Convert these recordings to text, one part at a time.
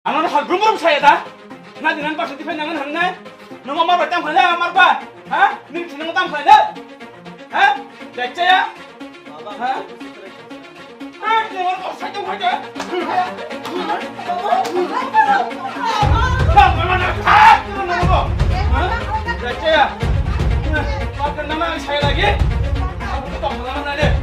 Ano hal gumrum saya dah. Na dinan pas di fanangan hangne. Nung amar batam khale amar ba. Ha? Ning thinang tam khale. Ha? Jacha ya? Ha? Ha? Ni war ko sa tum khaja. Baba mana? Ha? Nung mo. Ha? Jacha ya? Makan nama saya lagi. Aku tak makan mana deh.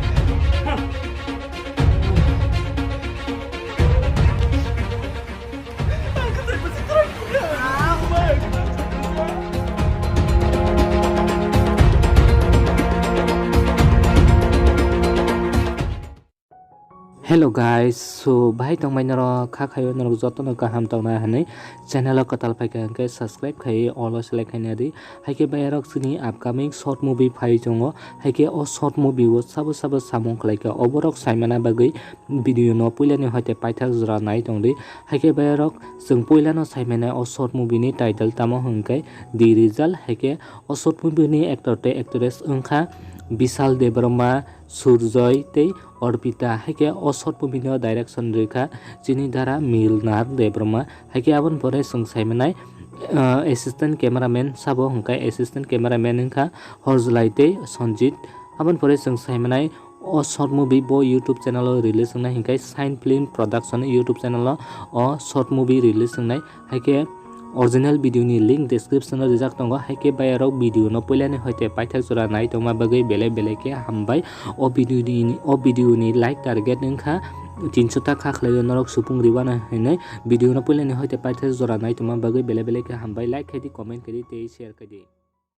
Hello guys, so bahai tong mai naro kha khayo naro jotono kaham tong na hanai channel ko tal pai ke subscribe khai all select khai na di haike bayarok sini upcoming short movie phai jongo haike o short movie wo sabo samong khlai ka oborok saimana bagai video no puila ni hoite paithak jora nai tong di haike bayarok jeng puila no saimana o short movie ni title tamo hungkai the result haike o short movie ni actor te actress ongkha Bishal Debroma Surjoy tei Orpita haike o short movie no direction rekha chini dara Milnar Debroma haike abon pore sungsaimnai assistant cameraman sabo hungkai assistant cameraman ongkha Horjlai tei Sanjit abon pore sungsaimnai o short movie bo YouTube channel release nai hingkai Sign Film Production YouTube channel o short movie release nai haike original video ni link description no rijak tongo haike bayarok video no poilani hoite paithak jora nai tongma bagai bele ke hambai o video ni like target ongkha 300 taka khlai norok supung ribana hinai video no poilani hoite paithak jora nai tongma bagai bele ke hambai like khedi comment kedi tei share kedi